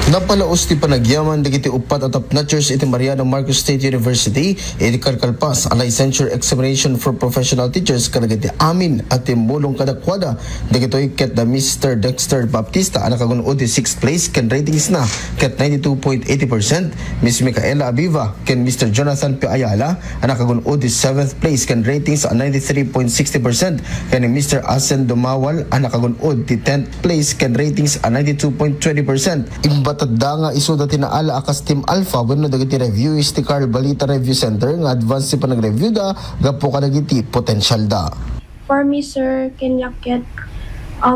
Napalaos ti panagyaman dagiti upat at top-notchers iti Mariano Marcos State University iti karkalpas a licensure examination for professional teachers kadagiti amin at timulong kadakwada dagitoy ket the Mr. Dexter Baptista ana kagun-od ti 6th place ken ratings na ket 92.80%, Miss Micaela Aviva ken Mr. Jonathan P. Ayala ana kagun-od ti 7th place ken ratings a 93.60% ken ni Mr. Asen Dumawal ana kagun-od ti 10th place ken ratings a 92.20%. Batadda nga isu dati na ala akas Team Alpha wenno dagiti reviewers ti Carl Balita Review Center nga advance ti panag-review da gapo ka dagiti potential da. For me, sir, kinyaket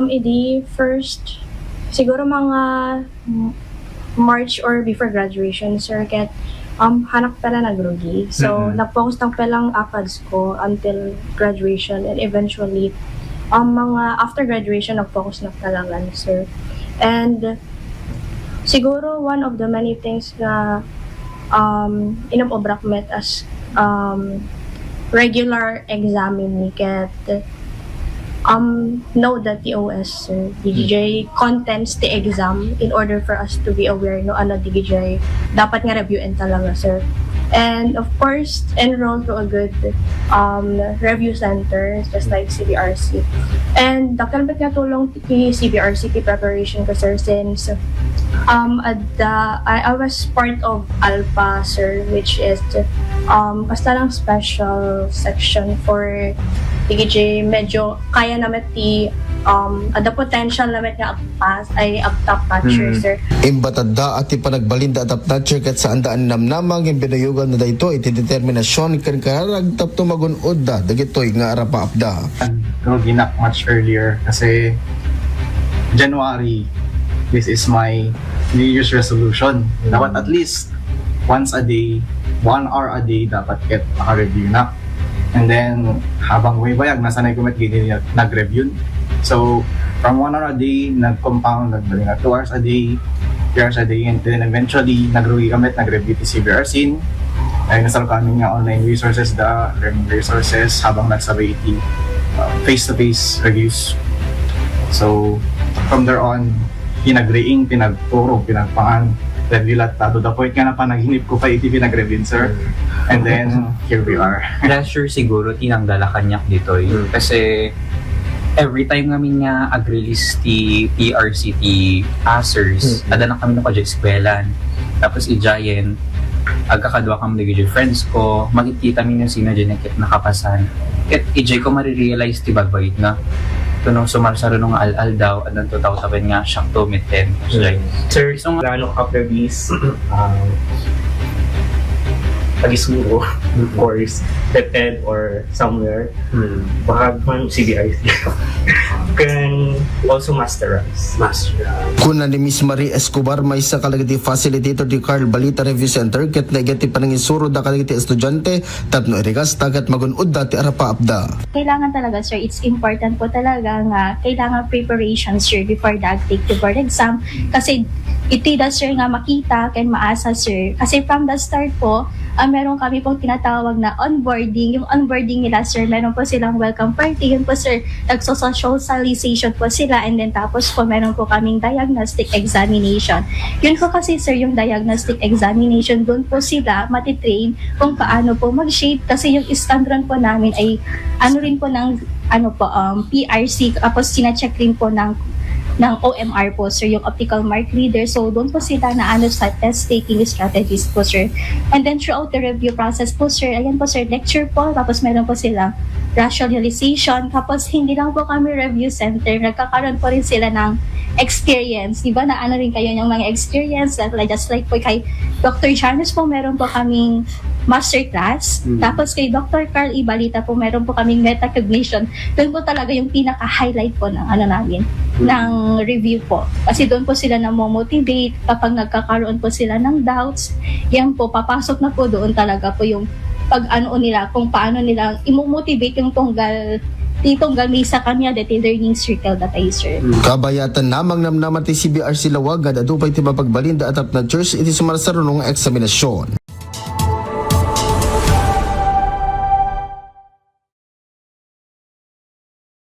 idi first siguro mga March or before graduation, sir, ket hanak pala nagrugi. So nag-focus lang palang ACADS ko until graduation and eventually mga after graduation nag-focus na talangan, sir. And siguro one of the many things na inabobrak met as regular examine ket know that the OS DGJ contents the exam in order for us to be aware no ano DGJ dapat nga reviewin talaga, sir. And of course, enroll to a good review center just like CBRC. And dakalbet nga tulong ti CBRC ti preparation ko, sir, since I was part of Alpha, sir, which is basta lang special section for TGJ. Medyo kaya naman ti the potential naman nga agpas ay agtap patcher, sir. Imbatadda at ipanagbalinda at top-notcher ket saan daan namnamang yung binayugan na dayto iti determinasyon ken karagtap to magun-od da dagitoy nga ara paapda. Ginak much earlier kasi January, this is my New Year's resolution. Dapat at least once a day, 1 hour a day dapat get maka-review na. And then habang bayag nasanay ko met gini nag-review. So from 1 hour a day nag-compound nagbaling 2 hours a day, 3 hours a day, and then eventually nag-review ti CBRC. Ay nasal kami nga online resources da learning resources habang nagsabay iti face-to-face reviews. So from there on pinag-reing, pinagturo, pinagpangan, review lahat to the point nga na panaginip ko pa iti pinag-review, sir. And then here we are. Pressure siguro tinangdala kanyak dito kasi every time namin nga ag-release ti PRCT answers, ada na kami na eskwelahan. Tapos i-giant, agkakadwa kami nagiging friends ko, makikita mi yung sino dyan nakapasan. Ket i-jay ko marirealize ti bagbagit na ito nung sumarsaro nung al-al daw at nang 2007 nga siyang 2-10. Sir, isang gano'ng ka-previous pagisuro course, TED or somewhere, baka man CBIC can also masterize. Kuna ni Miss Marie Escobar may sa kalagiti facilitator di Carl Balita Review Center ket negati panangisuro da kalagiti estudyante tapno irigas tagat magun-ud dati ara paapda. Kailangan talaga, sir, it's important po talaga nga kailangan preparation, sir, before take the board exam kasi iti da, sir, nga makita ken maasa, sir, kasi from the start po meron kami pong tinatawag na onboarding. Yung onboarding nila, sir, meron po silang welcome party. Yun po, sir, nagso-socialization po sila, and then tapos po meron po kaming diagnostic examination. Yun po kasi, sir, yung diagnostic examination, doon po sila matitrain kung paano po mag-shape kasi yung standard po namin ay ano rin po ng PRC, tapos sina-check rin po ng OMR po, sir, yung optical mark reader. So, doon po sila na sa test-taking strategies po, sir. And then, throughout the review process po, sir, ayan po, sir, lecture po, tapos meron po sila rationalization, tapos hindi lang po kami review center, nagkakaroon po rin sila ng experience. Diba, na ano rin kayo yung mga experience, just like po kay Dr. Janus po, meron po kaming masterclass. Tapos kay Dr. Carl Ibalita po, meron po kaming metacognition. Doon po talaga yung pinaka-highlight po ng namin, ng review po. Kasi doon po sila na-motivate kapag nagkakaroon po sila ng doubts. Yan po, papasok na po doon talaga po yung nila, kung paano nila imo-motivate yung tunggal may sa kanya dati learning circle datay, sir. Kabayatan namang namnaman ti CBRC Lawagad adupay ti mapagbalinda at top-notchers iti sumarsaro ng eksaminasyon.